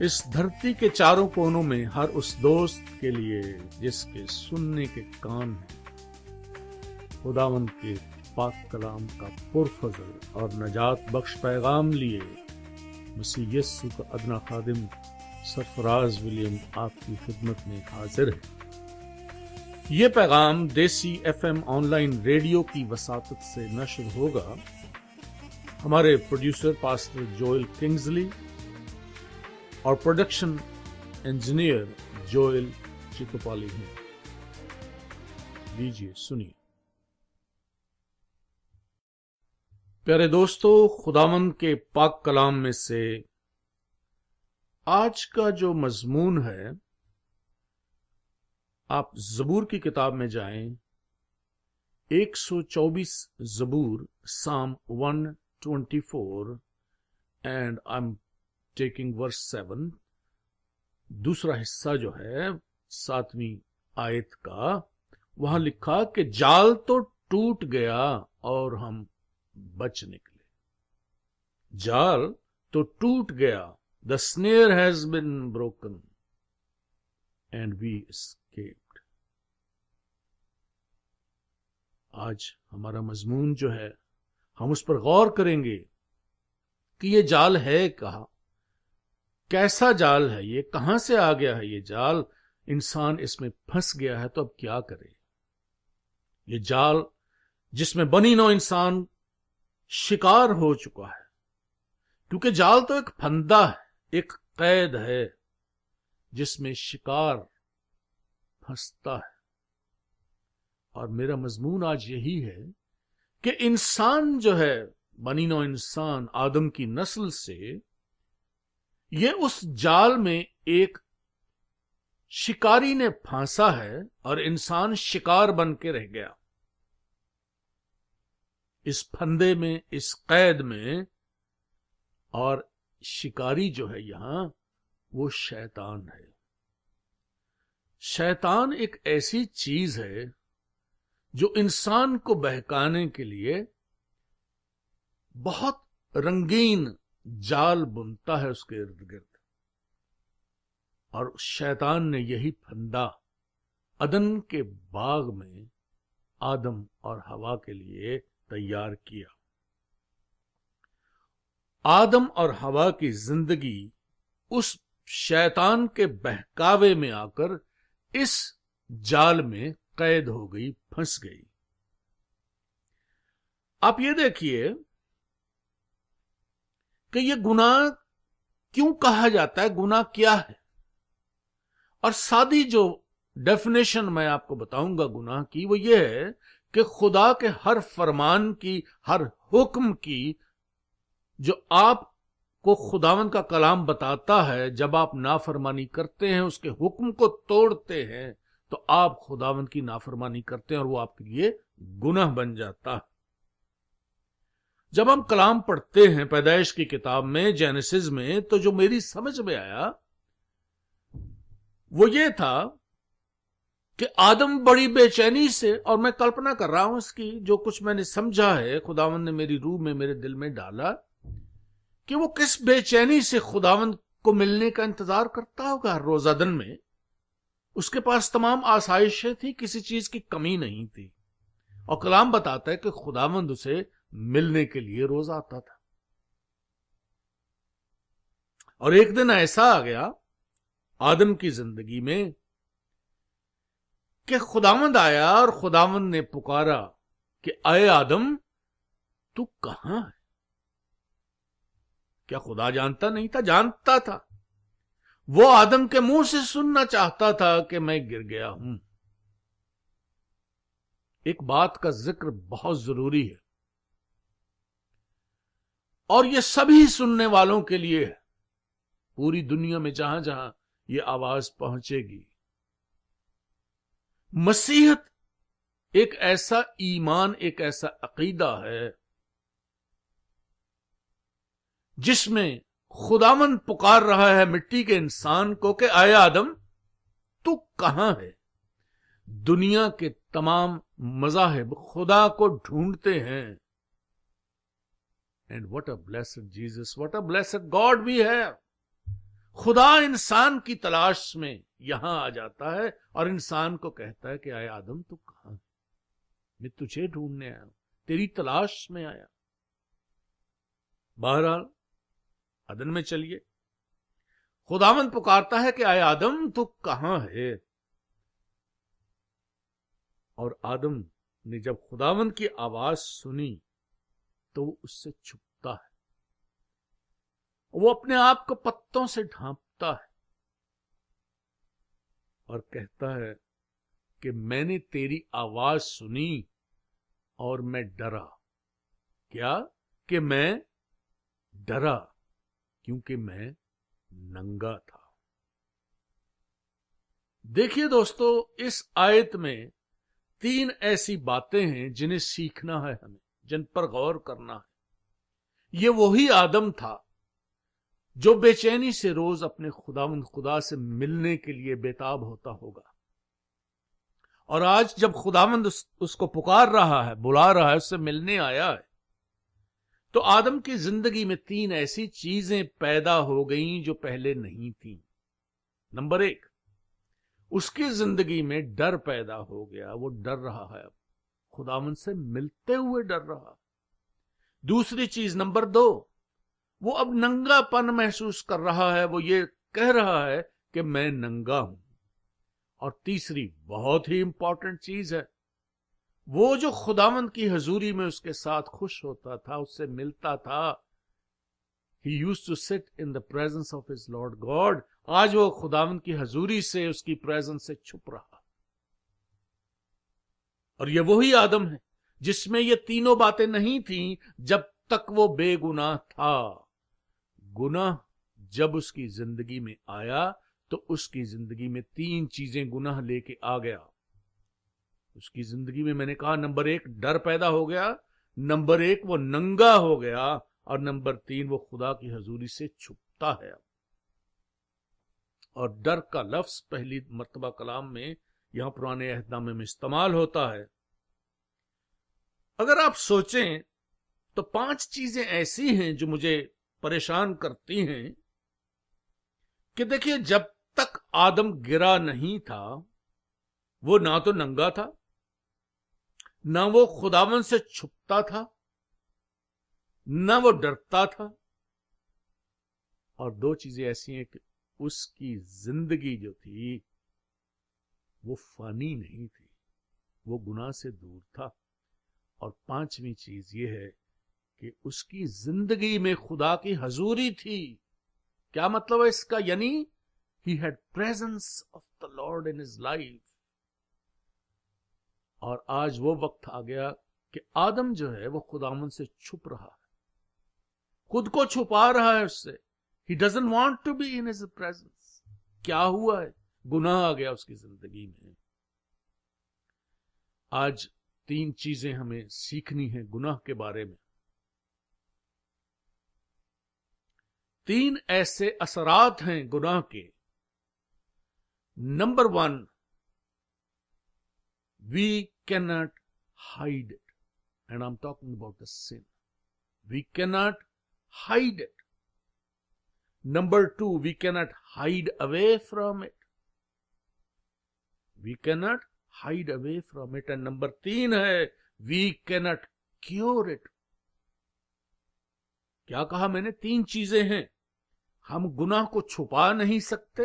اس دھرتی کے چاروں کونوں میں ہر اس دوست کے لیے جس کے سننے کے کان ہیں، خداوند کے پاک کلام کا پرفضل اور نجات بخش پیغام لیے مسیح یسوع کا ادنا خادم سرفراز ولیم آپ کی خدمت میں حاضر ہے۔ یہ پیغام Desi F M online radio کی وساطت سے نشر ہوگا۔ ہمارے پروڈیوسر پاسٹر جوئل کنگزلی اور پروڈکشن انجینئر جوئل چکوپالی ہیں۔ لیجیے سنیے۔ پیارے دوستو، خداوند کے پاک کلام میں سے آج کا جو مضمون ہے، آپ زبور کی کتاب میں جائیں، 124 زبور، Psalm 124 and I'm taking verse 7، دوسرا حصہ جو ہے 7ویں آیت کا، وہاں لکھا کہ جال تو ٹوٹ گیا اور ہم بچ نکلے۔ جال تو ٹوٹ گیا، the snare has been broken and we escaped۔ آج ہمارا مضمون جو ہے، ہم اس پر غور کریں گے کہ یہ جال ہے کہاں، کیسا جال ہے یہ، کہاں سے آ گیا ہے یہ جال، انسان اس میں پھنس گیا ہے تو اب کیا کرے۔ یہ جال جس میں بنی نوع انسان شکار ہو چکا ہے، کیونکہ جال تو ایک پھندا ہے، ایک قید ہے جس میں شکار پھنستا ہے۔ اور میرا مضمون آج یہی ہے کہ انسان جو ہے، بنی نوع انسان آدم کی نسل سے، یہ اس جال میں ایک شکاری نے پھانسا ہے اور انسان شکار بن کے رہ گیا۔ اس پھندے میں، اس قید میں، اور شکاری جو ہے یہاں وہ شیطان ہے۔ شیطان ایک ایسی چیز ہے جو انسان کو بہکانے کے لیے بہت رنگین جال بنتا ہے اس کے ارد گرد، اور شیطان نے یہی پھندا عدن کے باغ میں آدم اور حوا کے لیے تیار کیا۔ آدم اور حوا کی زندگی اس شیطان کے بہکاوے میں آ کر اس جال میں قید ہو گئی، پھنس گئی۔ آپ یہ دیکھیے کہ یہ گناہ کیوں کہا جاتا ہے، گناہ کیا ہے، اور سادی جو ڈیفینیشن میں آپ کو بتاؤں گا گناہ کی، وہ یہ ہے کہ خدا کے ہر فرمان کی، ہر حکم کی، جو آپ کو خداوند کا کلام بتاتا ہے، جب آپ نافرمانی کرتے ہیں، اس کے حکم کو توڑتے ہیں، تو آپ خداوند کی نافرمانی کرتے ہیں اور وہ آپ کے لیے گناہ بن جاتا ہے۔ جب ہم کلام پڑھتے ہیں پیدائش کی کتاب میں، جینیسس میں، تو جو میری سمجھ میں آیا وہ یہ تھا کہ آدم بڑی بے چینی سے، اور میں کلپنا کر رہا ہوں اس کی، جو کچھ میں نے سمجھا ہے، خداوند نے میری روح میں، میرے دل میں ڈالا، کہ وہ کس بے چینی سے خداوند کو ملنے کا انتظار کرتا ہوگا ہر روزہ دن میں۔ اس کے پاس تمام آسائشیں تھی، کسی چیز کی کمی نہیں تھی، اور کلام بتاتا ہے کہ خداوند اسے ملنے کے لیے روز آتا تھا۔ اور ایک دن ایسا آ گیا آدم کی زندگی میں کہ خداوند آیا اور خداوند نے پکارا کہ اے آدم، تو کہاں ہے؟ کیا خدا جانتا نہیں تھا؟ جانتا تھا۔ وہ آدم کے منہ سے سننا چاہتا تھا کہ میں گر گیا ہوں۔ ایک بات کا ذکر بہت ضروری ہے، اور یہ سبھی سننے والوں کے لیے ہے، پوری دنیا میں جہاں جہاں یہ آواز پہنچے گی۔ مسیحت ایک ایسا ایمان، ایک ایسا عقیدہ ہے جس میں خداوند پکار رہا ہے مٹی کے انسان کو کہ اے آدم، تو کہاں ہے؟ دنیا کے تمام مذاہب خدا کو ڈھونڈتے ہیں، and what a blessed Jesus, what a blessed God we have۔ خدا انسان کی تلاش میں یہاں آ جاتا ہے اور انسان کو کہتا ہے کہ اے آدم تو کہاں ہے؟ میں تجھے ڈھونڈنے آیا ہوں، تیری تلاش میں آیا۔ بہرحال عدن میں چلیے، خداوند پکارتا ہے کہ اے آدم تو کہاں ہے؟ اور آدم نے جب خداوند کی آواز سنی تو وہ اس سے چھپتا ہے، وہ اپنے آپ کو پتوں سے ڈھانپتا ہے اور کہتا ہے کہ میں نے تیری آواز سنی اور میں ڈرا۔ کیا کہ میں ڈرا کیونکہ میں ننگا تھا۔ دیکھیے دوستو، اس آیت میں 3 ایسی باتیں ہیں جنہیں سیکھنا ہے ہمیں، جن پر غور کرنا ہے۔ یہ وہی آدم تھا جو بے چینی سے روز اپنے خدا سے ملنے کے لیے بےتاب ہوتا ہوگا، اور آج جب خداوند اس کو پکار رہا ہے، بلا رہا ہے، اس سے ملنے آیا ہے، تو آدم کی زندگی میں 3 ایسی چیزیں پیدا ہو گئیں جو پہلے نہیں تھیں۔ نمبر 1، اس کی زندگی میں ڈر پیدا ہو گیا، وہ ڈر رہا ہے، اب خداوند سے ملتے ہوئے ڈر رہا۔ دوسری چیز نمبر 2، وہ اب ننگا پن محسوس کر رہا ہے، وہ یہ کہہ رہا ہے کہ میں ننگا ہوں۔ اور تیسری بہت ہی امپورٹنٹ چیز ہے، وہ جو خداوند کی حضوری میں اس کے ساتھ خوش ہوتا تھا، اس سے ملتا تھا، he used to sit in the presence of his Lord God، آج وہ خداوند کی حضوری سے، اس کی پریزنس سے چھپ رہا۔ اور یہ وہی آدم ہے جس میں یہ تینوں باتیں نہیں تھیں جب تک وہ بے گناہ تھا۔ گناہ جب اس کی زندگی میں آیا تو اس کی زندگی میں 3 چیزیں گناہ لے کے آ گیا۔ اس کی زندگی میں نے کہا نمبر 1 ڈر پیدا ہو گیا، نمبر 1 وہ ننگا ہو گیا، اور نمبر 3 وہ خدا کی حضوری سے چھپتا ہے۔ اور ڈر کا لفظ پہلی مرتبہ کلام میں یہاں پرانے عہد نامے میں استعمال ہوتا ہے۔ اگر آپ سوچیں تو 5 چیزیں ایسی ہیں جو مجھے پریشان کرتی ہیں کہ دیکھیے، جب تک آدم گرا نہیں تھا وہ نہ تو ننگا تھا، نہ وہ خداوند سے چھپتا تھا، نہ وہ ڈرتا تھا، اور 2 چیزیں ایسی ہیں کہ اس کی زندگی جو تھی وہ فانی نہیں تھی، وہ گناہ سے دور تھا۔ اور 5ویں چیز یہ ہے کہ اس کی زندگی میں خدا کی حضوری تھی۔ کیا مطلب ہے اس کا؟ یعنی he had presence of the Lord in his life۔ اور آج وہ وقت آ گیا کہ آدم جو ہے وہ خداوند سے چھپ رہا ہے، خود کو چھپا رہا ہے اس سے۔ he doesn't want to be in his presence۔ کیا ہوا ہے؟ گناہ آ گیا اس کی زندگی میں۔ آج 3 چیزیں ہمیں سیکھنی ہیں گناہ کے بارے میں۔ 3 ایسے اثرات ہیں گناہ کے۔ Number 1، we cannot hide it، and I'm talking about the sin۔ we cannot hide it۔ Number 2، we cannot hide away from it۔ we cannot hide away from it۔ and number 3 ہے we cannot cure it۔ کیا کہا میں نے؟ 3 چیزیں ہیں۔ ہم گناہ کو چھپا نہیں سکتے،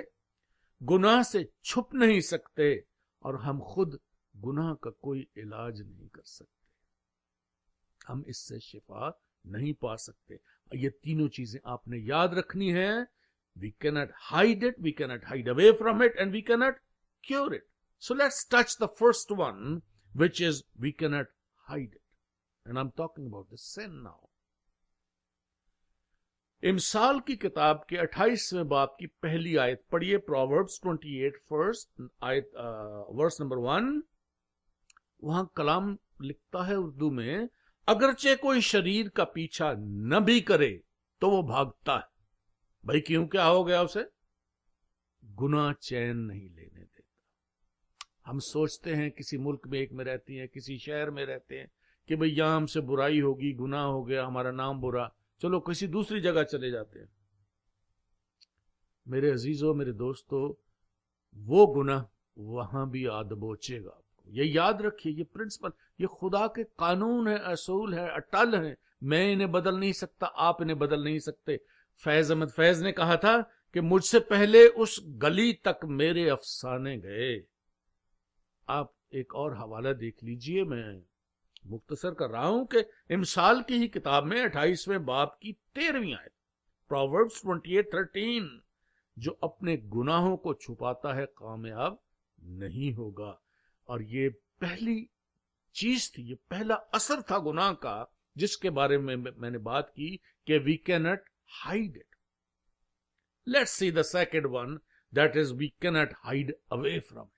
گناہ سے چھپ نہیں سکتے، اور ہم خود گناہ کا کوئی علاج نہیں کر سکتے، ہم اس سے شفا نہیں پا سکتے۔ یہ تینوں چیزیں آپ نے یاد رکھنی ہے۔ we cannot hide it، we cannot hide away from it، and we cannot cure it۔ So let's touch the first one, which is we cannot hide it, and I'm talking about the sin now۔ امثال کی کتاب کے 28ویں باب کی پہلی آیت پڑھیے، Proverbs 28 first آیت verse number 1۔ وہاں کلام لکھتا ہے اردو میں، اگرچہ کوئی شریر کا پیچھا نہ بھی کرے تو وہ بھاگتا ہے۔ بھائی کیوں؟ کیا ہو گیا اسے؟ گناہ چین نہیں لینے دیتا۔ ہم سوچتے ہیں کسی ملک میں ایک میں رہتی ہیں، کسی شہر میں رہتے ہیں کہ بھئی یہاں ہم سے برائی ہوگی، گناہ ہو گیا، ہمارا نام برا، چلو کسی دوسری جگہ چلے جاتے ہیں۔ میرے عزیزوں، میرے دوستوں، وہ گناہ وہاں بھی آ دبوچے گا آپ کو. یہ یاد رکھیے، یہ پرنسپل، یہ خدا کے قانون ہے، اصول ہے، اٹل ہے. میں انہیں بدل نہیں سکتا، آپ انہیں بدل نہیں سکتے. فیض احمد فیض نے کہا تھا کہ مجھ سے پہلے اس گلی تک میرے افسانے گئے. آپ ایک اور حوالہ دیکھ لیجئے، میں مختصر کر رہا ہوں کہ امثال کی ہی کتاب میں 28ویں باب کی 13ویں آیت، پرووربس 28:13، جو اپنے گناہوں کو چھپاتا ہے کامیاب نہیں ہوگا. اور یہ پہلی چیز تھی، یہ پہلا اثر تھا گناہ کا، جس کے بارے میں میں نے بات کی کہ we cannot hide it. Let's see the second one, that is we cannot hide away from it.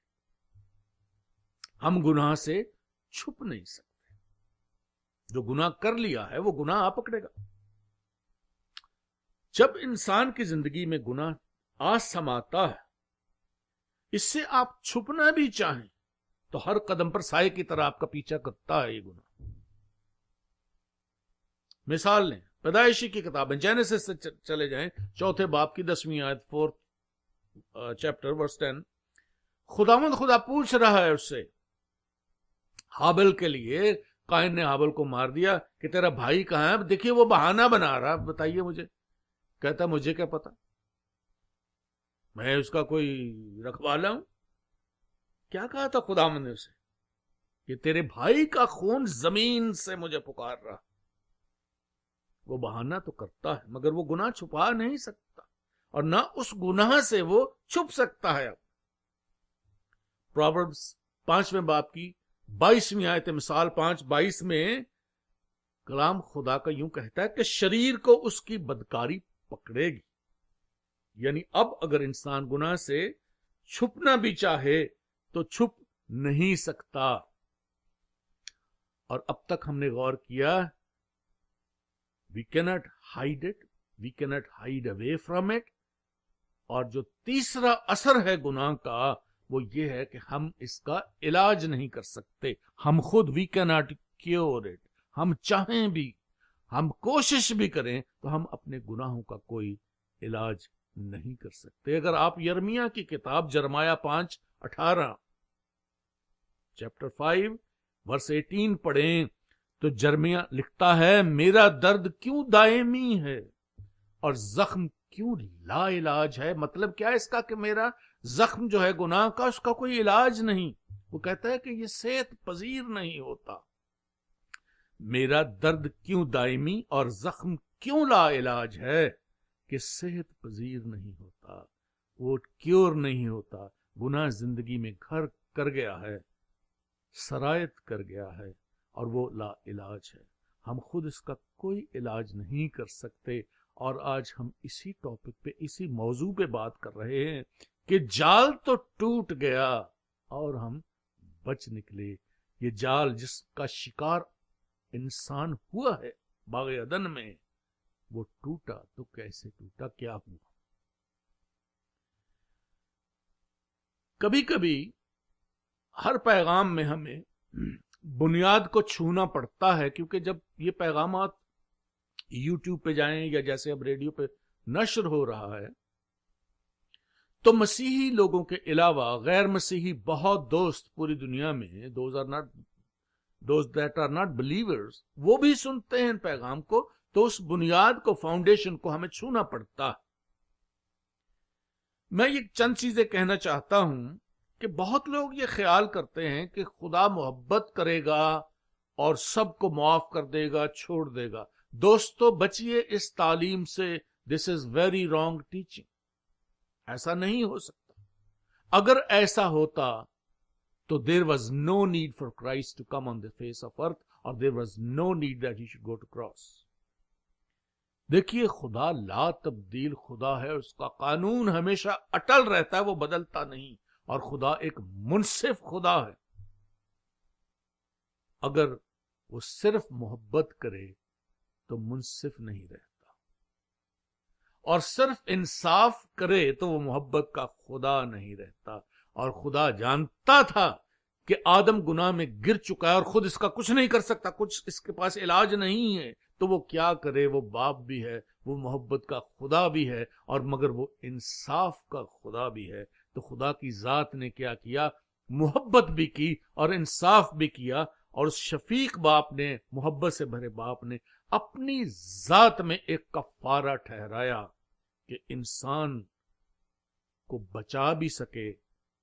ہم گناہ سے چھپ نہیں سکتے. جو گناہ کر لیا ہے وہ گناہ آ پکڑے گا. جب انسان کی زندگی میں گناہ آ سماتا ہے، اس سے آپ چھپنا بھی چاہیں تو ہر قدم پر سائے کی طرح آپ کا پیچھا کرتا ہے یہ گناہ. مثال لیں، پیدائشی کی کتاب میں جینیسس سے چلے جائیں، 4 باب کی 10ویں آیت، 4 چیپٹر ورس 10. خداوند خدا پوچھ رہا ہے اس سے، حابل کے لیے. قائن نے حابل کو مار دیا کہ تیرا بھائی کہاں ہے؟ دیکھیے وہ بہانہ بنا رہا، بتائیے مجھے. کہتا مجھے کیا پتا، میں اس کا کوئی رکھوالا ہوں. کیا کہا تھا خداوند نے اسے کہ تیرے بھائی کا خون زمین سے مجھے پکار رہا. وہ بہانہ تو کرتا ہے مگر وہ گناہ چھپا نہیں سکتا، اور نہ اس گناہ سے وہ چھپ سکتا ہے. اب پرووربس 5ویں باب کی 22ویں آیت، مثال 5:22 میں کلام خدا کا یوں کہتا ہے کہ شریر کو اس کی بدکاری پکڑے گی. یعنی اب اگر انسان گناہ سے چھپنا بھی چاہے تو چھپ نہیں سکتا. اور اب تک ہم نے غور کیا، we cannot hide it, we cannot hide away from it. اور جو تیسرا اثر ہے گناہ کا وہ یہ ہے کہ ہم اس کا علاج نہیں کر سکتے. ہم خود we cannot cure it. ہم چاہیں بھی، ہم کوشش بھی کریں تو ہم اپنے گناہوں کا کوئی علاج نہیں کر سکتے. اگر آپ یرمیہ کی کتاب جرمایہ 5:18 چیپٹر 5 ورس 18 پڑھیں تو جرمیا لکھتا ہے، میرا درد کیوں دائمی ہے اور زخم کیوں لا علاج ہے. مطلب کیا ہے اس کا؟ کہ میرا زخم جو ہے گناہ کا، اس کا کوئی علاج نہیں. وہ کہتا ہے کہ یہ صحت پذیر نہیں ہوتا. میرا درد کیوں دائمی اور زخم کیوں لا علاج ہے، کہ صحت پذیر نہیں ہوتا، وہ کیور نہیں ہوتا. گناہ زندگی میں گھر کر گیا ہے، سرایت کر گیا ہے، اور وہ لا علاج ہے. ہم خود اس کا کوئی علاج نہیں کر سکتے. اور آج ہم اسی ٹاپک پہ، اسی موضوع پہ بات کر رہے ہیں کہ جال تو ٹوٹ گیا اور ہم بچ نکلے. یہ جال جس کا شکار انسان ہوا ہے باغ عدن میں، وہ ٹوٹا تو کیسے ٹوٹا، کیا ہوا؟ کبھی کبھی ہر پیغام میں ہمیں بنیاد کو چھونا پڑتا ہے، کیونکہ جب یہ پیغامات یوٹیوب پہ جائیں یا جیسے اب ریڈیو پہ نشر ہو رہا ہے تو مسیحی لوگوں کے علاوہ غیر مسیحی بہت دوست پوری دنیا میں، those that are not believers، وہ بھی سنتے ہیں ان پیغام کو. تو اس بنیاد کو، فاؤنڈیشن کو ہمیں چھونا پڑتا ہے. میں یہ چند چیزیں کہنا چاہتا ہوں کہ بہت لوگ یہ خیال کرتے ہیں کہ خدا محبت کرے گا اور سب کو معاف کر دے گا، چھوڑ دے گا. دوستو بچیے اس تعلیم سے. This is very wrong teaching. ایسا نہیں ہو سکتا. اگر ایسا ہوتا تو there was no need for Christ to come on the face of earth, اور there was no need that he should go to cross. دیکھیے خدا لا تبدیل خدا ہے، اس کا قانون ہمیشہ اٹل رہتا ہے، وہ بدلتا نہیں. اور خدا ایک منصف خدا ہے. اگر وہ صرف محبت کرے تو منصف نہیں رہتا، اور صرف انصاف کرے تو وہ محبت کا خدا نہیں رہتا. اور خدا جانتا تھا کہ آدم گناہ میں گر چکا ہے اور خود اس کا کچھ نہیں کر سکتا، کچھ اس کے پاس علاج نہیں ہے، تو وہ کیا کرے؟ وہ باپ بھی ہے، وہ محبت کا خدا بھی ہے اور مگر وہ انصاف کا خدا بھی ہے. تو خدا کی ذات نے کیا کیا؟ محبت بھی کی اور انصاف بھی کیا. اور اس شفیق باپ نے، محبت سے بھرے باپ نے اپنی ذات میں ایک کفارہ ٹھہرایا کہ انسان کو بچا بھی سکے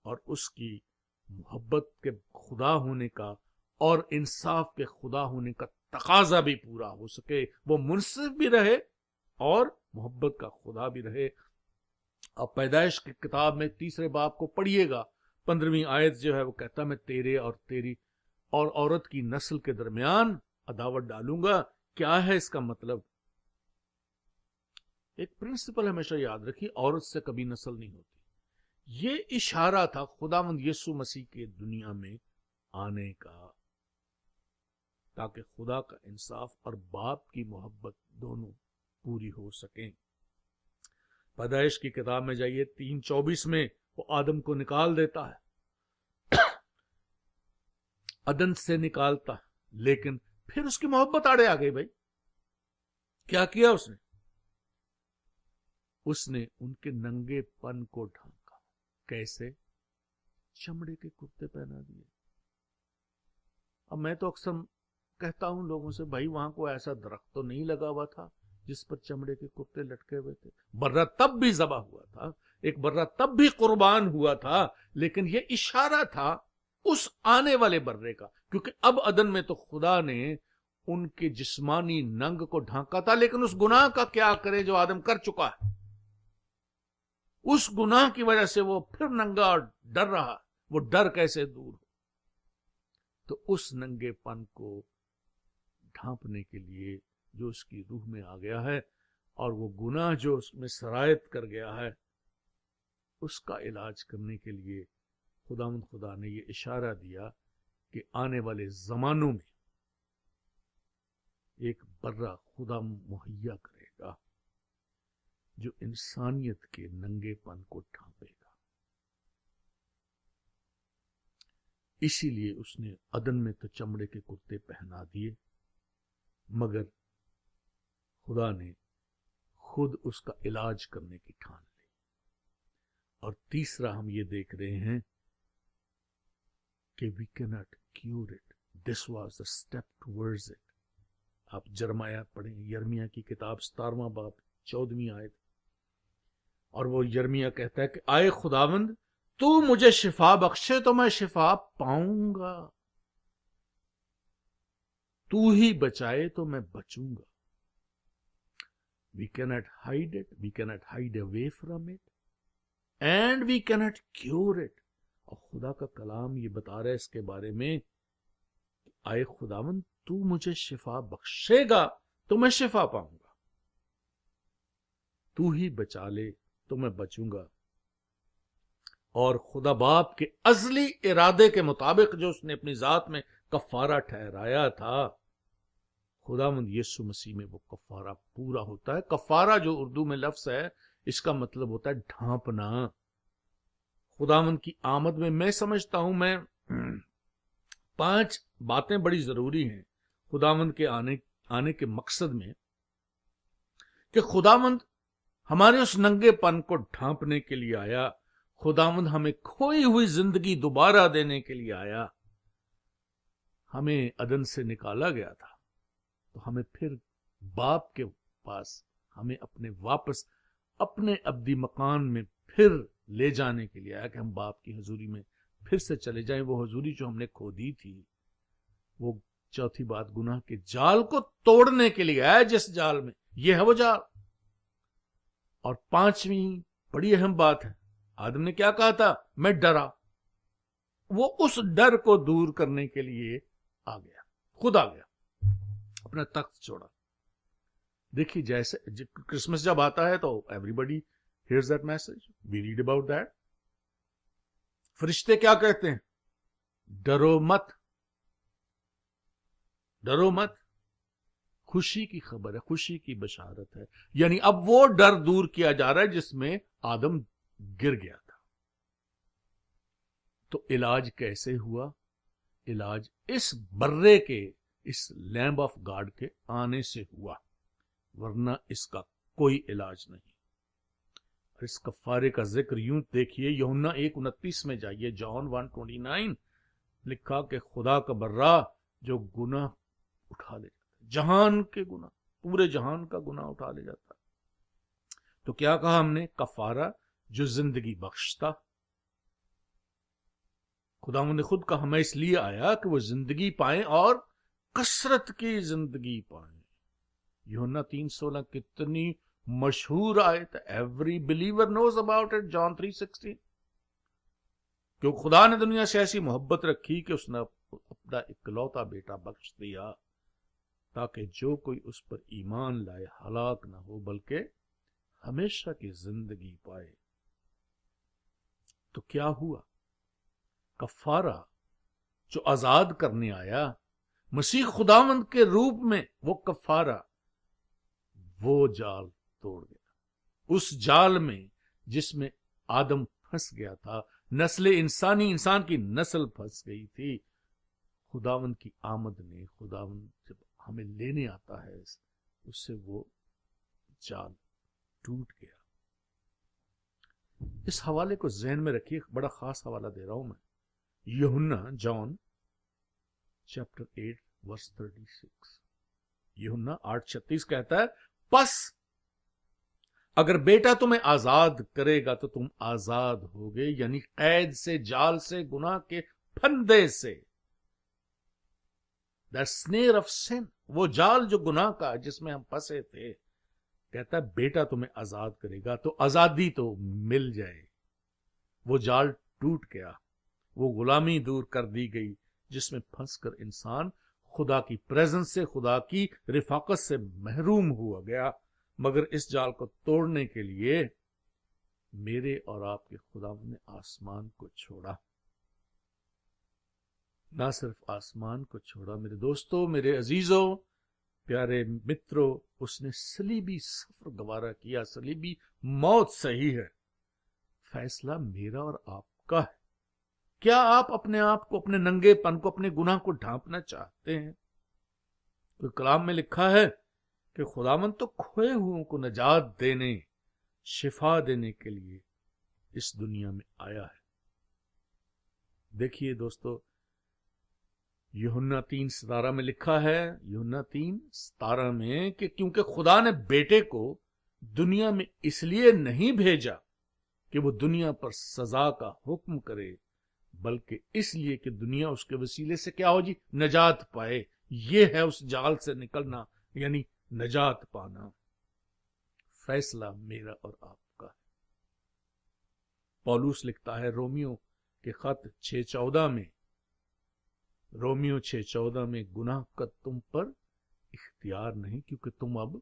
اور اس کی محبت کے خدا ہونے کا اور انصاف کے خدا ہونے کا تقاضا بھی پورا ہو سکے. وہ منصف بھی رہے اور محبت کا خدا بھی رہے. اب پیدائش کی کتاب میں 3 باب کو پڑھیے گا، 15ویں آیت جو ہے وہ کہتا میں تیرے اور تیری اور عورت کی نسل کے درمیان عداوت ڈالوں گا. کیا ہے اس کا مطلب؟ ایک پرنسپل ہمیشہ یاد رکھیے، عورت سے کبھی نسل نہیں ہوتی. یہ اشارہ تھا خداوند یسوع مسیح کے دنیا میں آنے کا، تاکہ خدا کا انصاف اور باپ کی محبت دونوں پوری ہو سکیں. پیدائش کی کتاب میں جائیے 3:24 میں وہ آدم کو نکال دیتا ہے، عدن سے نکالتا ہے، لیکن پھر اس کی محبت آڑے آ گئی. بھائی کیا کیا اس نے ان کے ننگے پن کو ڈھانکا. کیسے؟ چمڑے کے کرتے پہنا دیے. اب میں تو اکثر کہتا ہوں لوگوں سے، بھائی وہاں کوئی ایسا درخت تو نہیں لگا ہوا تھا جس پر چمڑے کے کرتے لٹکے ہوئے تھے؟ برہ تب بھی ذبح ہوا تھا، ایک برہ تب بھی قربان ہوا تھا، لیکن یہ اشارہ تھا اس آنے والے برے کا. کیونکہ اب عدن میں تو خدا نے ان کے جسمانی ننگ کو ڈھانکا تھا، لیکن اس گناہ کا کیا کرے جو آدم کر چکا ہے؟ اس گناہ کی وجہ سے وہ پھر ننگا اور ڈر رہا. وہ ڈر کیسے دور ہو؟ تو اس ننگے پن کو ڈھانپنے کے لیے جو اس کی روح میں آ گیا ہے اور وہ گناہ جو اس میں سرایت کر گیا ہے، اس کا علاج کرنے کے لیے خدا نے یہ اشارہ دیا کہ آنے والے زمانوں میں ایک برہ خدا مہیا کرے گا جو انسانیت کے ننگے پن کو ڈھانپے گا. اسی لیے اس نے عدن میں تو چمڑے کے کرتے پہنا دیے، مگر خدا نے خود اس کا علاج کرنے کی ٹھان لی. اور تیسرا ہم یہ دیکھ رہے ہیں کہ we cannot cure it. This was the step towards it. آپ جرمیا پڑھیں، یرمیا کی کتاب 17واں باب 14ویں آیت، اور وہ یرمیا کہتا ہے کہ آئے خداوند تو مجھے شفا بخشے تو میں شفا پاؤں گا، تو ہی بچائے تو میں بچوں گا. We cannot hide it, we cannot hide away from it, and we cannot cure it. اور خدا کا کلام یہ بتا رہا ہے اس کے بارے میں، آئے خداوند تو مجھے شفا بخشے گا تو میں شفا پاؤں گا، تو ہی بچا لے تو میں بچوں گا. اور خدا باپ کے ازلی ارادے کے مطابق جو اس نے اپنی ذات میں کفارہ ٹھہرایا تھا، خداوند یسوع مسیح میں وہ کفارہ پورا ہوتا ہے. کفارہ جو اردو میں لفظ ہے، اس کا مطلب ہوتا ہے ڈھانپنا. خداوند کی آمد میں سمجھتا ہوں 5 باتیں بڑی ضروری ہیں خداوند کے آنے کے مقصد میں، کہ خداوند ہمارے اس ننگے پن کو ڈھانپنے کے لیے آیا، خداوند ہمیں کھوئی ہوئی زندگی دوبارہ دینے کے لیے آیا. ہمیں عدن سے نکالا گیا تھا تو ہمیں پھر باپ کے پاس، ہمیں واپس اپنے ابدی مکان میں پھر لے جانے کے لیے آیا کہ ہم باپ کی حضوری میں پھر سے چلے جائیں. وہ حضوری جو ہم نے کھو دی تھی، وہ چوتھی بات گناہ کے جال کو توڑنے کے لیے آیا. جس جال میں یہ ہے وہ جال. اور 5ویں بڑی اہم بات ہے، آدم نے کیا کہا تھا؟ میں ڈرا. وہ اس ڈر کو دور کرنے کے لیے آ گیا، خود آ گیا، اپنا تخت چھوڑا. دیکھیے جیسے کرسمس جب آتا ہے تو everybody hears that message, we read about that. فرشتے کیا کہتے ہیں؟ ڈرو مت، ڈرو مت. خوشی کی خبر ہے، خوشی کی بشارت ہے. یعنی اب وہ ڈر دور کیا جا رہا ہے جس میں آدم گر گیا تھا. تو علاج کیسے ہوا؟ علاج اس برے کے، اس لیمب آف گاڈ کے آنے سے ہوا، ورنہ اس کا کوئی علاج نہیں۔ اور اس کفارے کا ذکر یوں دیکھیے، یوحنا 1:29 میں جائیے، جان 1:29 لکھا کہ خدا کا برا جو گناہ اٹھا لے جاتا ہے، جہان کے گناہ، پورے جہان کا گناہ اٹھا لے جاتا ہے۔ تو کیا کہا ہم نے؟ کفارہ جو زندگی بخشتا۔ خدا نے خود کہا میں اس لیے آیا کہ وہ زندگی پائیں اور کثرت کی زندگی پائیں۔ یوحنا 3:16 کتنی مشہور آیت ہے، every believer knows about it, John 3:16۔ کیوں خدا نے دنیا سے ایسی محبت رکھی کہ اس نے اپنا اکلوتا بیٹا بخش دیا، تاکہ جو کوئی اس پر ایمان لائے ہلاک نہ ہو بلکہ ہمیشہ کی زندگی پائے۔ تو کیا ہوا؟ کفارہ جو آزاد کرنے آیا، مسیح خداوند کے روپ میں، وہ کفارہ وہ جال توڑ گیا۔ اس جال میں جس میں آدم پھنس گیا تھا، نسل انسانی، انسان کی نسل پھنس گئی تھی، خداوند کی آمد نے، خداوند جب ہمیں لینے آتا ہے اس سے وہ جال ٹوٹ گیا۔ اس حوالے کو ذہن میں رکھیے، بڑا خاص حوالہ دے رہا ہوں میں، یوحنا جان چیپٹر 8 ورس 36۔ یوحنا 8:36 کہتا ہے، پس اگر بیٹا تمہیں آزاد کرے گا تو تم آزاد ہوگے، یعنی قید سے، جال سے، گناہ کے پھندے سے۔ The snare of sin، وہ جال جو گناہ کا جس میں ہم پھنسے تھے، کہتا ہے بیٹا تمہیں آزاد کرے گا تو آزادی تو مل جائے۔ وہ جال ٹوٹ گیا، وہ غلامی دور کر دی گئی جس میں پھنس کر انسان خدا کی پریزنس سے، خدا کی رفاقت سے محروم ہوا گیا۔ مگر اس جال کو توڑنے کے لیے میرے اور آپ کے خدا نے آسمان کو چھوڑا۔ نہ صرف آسمان کو چھوڑا میرے دوستو، میرے عزیزوں، پیارے مترو، اس نے صلیبی سفر گوارا کیا، صلیبی موت سہی ہے۔ فیصلہ میرا اور آپ کا ہے۔ کیا آپ اپنے آپ کو، اپنے ننگے پن کو، اپنے گناہ کو ڈھانپنا چاہتے ہیں؟ تو کلام میں لکھا ہے کہ خداوند تو کھوئے ہوئوں کو نجات دینے، شفا دینے کے لیے اس دنیا میں آیا ہے۔ دیکھیے دوستو، یوحنا 3:17 میں لکھا ہے، یوحنا 3:17 میں، کہ کیونکہ خدا نے بیٹے کو دنیا میں اس لیے نہیں بھیجا کہ وہ دنیا پر سزا کا حکم کرے، بلکہ اس لیے کہ دنیا اس کے وسیلے سے کیا ہو جی؟ نجات پائے۔ یہ ہے اس جال سے نکلنا، یعنی نجات پانا۔ فیصلہ میرا اور آپ کا ہے۔ پولوس لکھتا ہے رومیو کے خط 6:14 میں، رومیو 6:14 میں، گناہ کا تم پر اختیار نہیں کیونکہ تم اب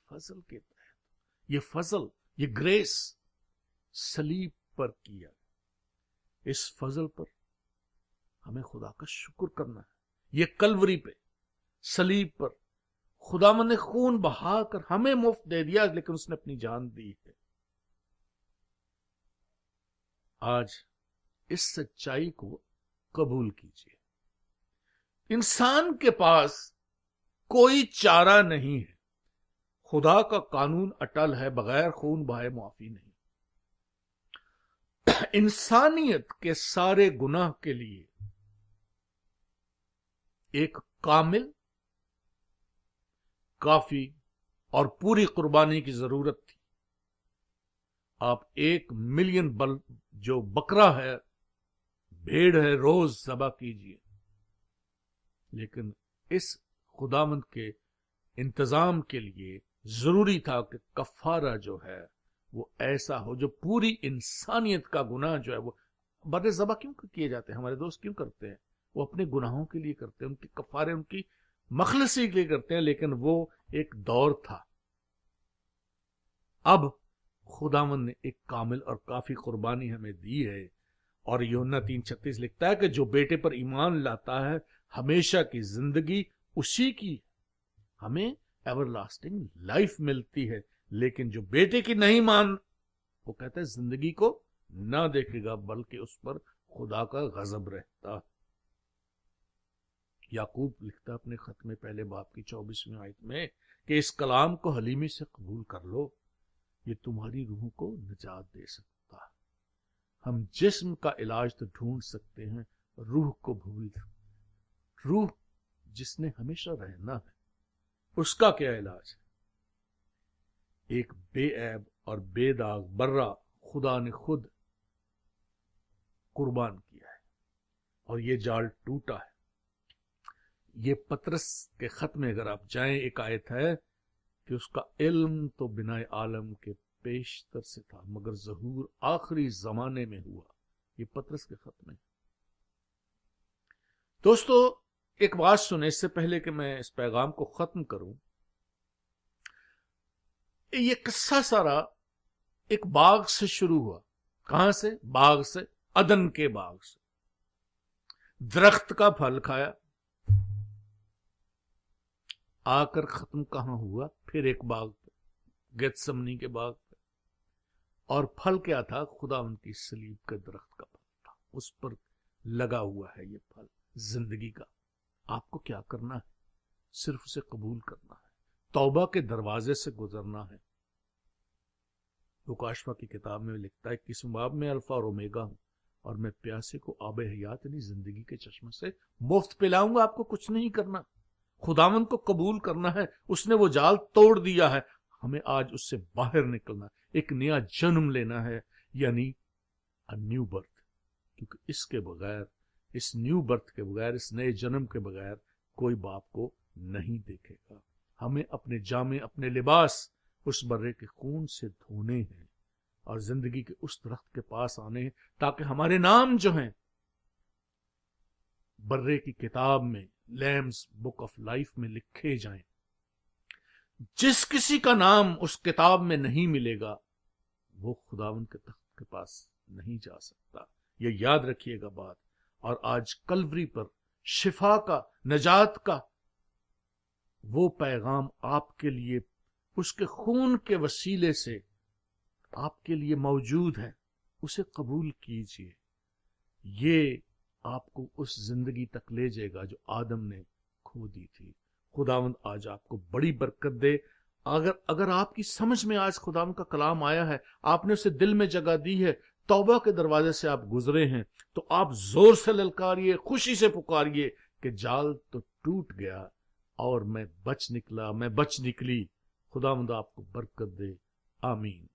فضل کے تحت۔ یہ فضل، یہ گریس صلیب پر کیا۔ اس فضل پر ہمیں خدا کا شکر کرنا ہے۔ یہ کلوری پہ، صلیب پر خداوند نے خون بہا کر ہمیں مفت دے دیا، لیکن اس نے اپنی جان دی ہے۔ آج اس سچائی کو قبول کیجیے۔ انسان کے پاس کوئی چارہ نہیں ہے۔ خدا کا قانون اٹل ہے، بغیر خون بہائے معافی نہیں۔ انسانیت کے سارے گناہ کے لیے ایک کامل، کافی اور پوری قربانی کی ضرورت تھی۔ آپ 1,000,000 جو بکرا ہے، بھیڑ ہے، روز ذبح کیجیے، لیکن اس خداوند کے انتظام کے لیے ضروری تھا کہ کفارہ جو ہے وہ ایسا ہو جو پوری انسانیت کا گناہ جو ہے وہ بر ذبح کیوں کیے جاتے ہیں؟ ہمارے دوست کیوں کرتے ہیں؟ وہ اپنے گناہوں کے لیے کرتے ہیں، ان کے کفارے، ان کی مخلصی کے لیے کرتے ہیں، لیکن وہ ایک دور تھا۔ اب خداوند نے ایک کامل اور کافی قربانی ہمیں دی ہے، اور یوحنا 3:36 لکھتا ہے کہ جو بیٹے پر ایمان لاتا ہے ہمیشہ کی زندگی اسی کی، ہمیں ایور لاسٹنگ لائف ملتی ہے۔ لیکن جو بیٹے کی نہیں مان، وہ کہتا ہے زندگی کو نہ دیکھے گا بلکہ اس پر خدا کا غضب رہتا۔ یعقوب لکھتا ہے اپنے خط میں پہلے باب کی 24ویں آیت میں کہ اس کلام کو حلیمی سے قبول کر لو، یہ تمہاری روح کو نجات دے سکتا ہے۔ ہم جسم کا علاج تو ڈھونڈ سکتے ہیں، روح کو بھول، روح جس نے ہمیشہ رہنا ہے اس کا کیا علاج ہے؟ ایک بے عیب اور بے داغ برہ خدا نے خود قربان کیا ہے اور یہ جال ٹوٹا ہے۔ یہ پطرس کے خط میں اگر آپ جائیں، ایک آیت ہے کہ اس کا علم تو بنا عالم کے پیشتر سے تھا مگر ظہور آخری زمانے میں ہوا۔ یہ پطرس کے خط میں۔ دوستو ایک بات سنیں اس سے پہلے کہ میں اس پیغام کو ختم کروں۔ یہ قصہ سارا ایک باغ سے شروع ہوا۔ کہاں سے؟ باغ سے، عدن کے باغ سے۔ درخت کا پھل کھایا، آ کر ختم کہاں ہوا؟ پھر ایک باغ پہ، گیتسمنی کے باغ پہ۔ اور پھل کیا تھا؟ خدا ان کی صلیب کے درخت کا پھل تھا، اس پر لگا ہوا ہے یہ پھل زندگی کا۔ آپ کو کیا کرنا ہے؟ صرف اسے قبول کرنا ہے، توبہ کے دروازے سے گزرنا ہے۔ لوکاشفا کی کتاب میں لکھتا ہے 21 باب میں الفا اور اومیگا ہوں اور میں پیاسے کو آب حیات یعنی زندگی کے چشمے سے مفت پلاؤں گا۔ آپ کو کچھ نہیں کرنا، خداوند کو قبول کرنا ہے۔ اس نے وہ جال توڑ دیا ہے، ہمیں آج اس سے باہر نکلنا، ایک نیا جنم لینا ہے، یعنی نیو برتھ۔ کیونکہ اس کے بغیر، اس نیو برتھ کے بغیر، اس نئے جنم کے بغیر کوئی باپ کو نہیں دیکھے گا۔ ہمیں اپنے جامے، اپنے لباس اس برے کے خون سے دھونے ہیں اور زندگی کے اس درخت کے پاس آنے ہیں تاکہ ہمارے نام جو ہیں برے کی کتاب میں، لیمز بک آف لائف میں لکھے جائیں۔ جس کسی کا نام اس کتاب میں نہیں ملے گا وہ خداوند کے تخت کے پاس نہیں جا سکتا۔ یہ یاد رکھیے گا بات۔ اور آج کلوری پر شفا کا، نجات کا وہ پیغام آپ کے لیے اس کے خون کے وسیلے سے آپ کے لیے موجود ہے، اسے قبول کیجئے۔ یہ آپ کو اس زندگی تک لے جائے گا جو آدم نے کھو دی تھی۔ خداوند آج آپ کو بڑی برکت دے۔ اگر آپ کی سمجھ میں آج خداوند کا کلام آیا ہے، آپ نے اسے دل میں جگہ دی ہے، توبہ کے دروازے سے آپ گزرے ہیں، تو آپ زور سے للکاریے، خوشی سے پکاریے کہ جال تو ٹوٹ گیا اور میں بچ نکلا، میں بچ نکلی۔ خداوند آپ کو برکت دے، آمین۔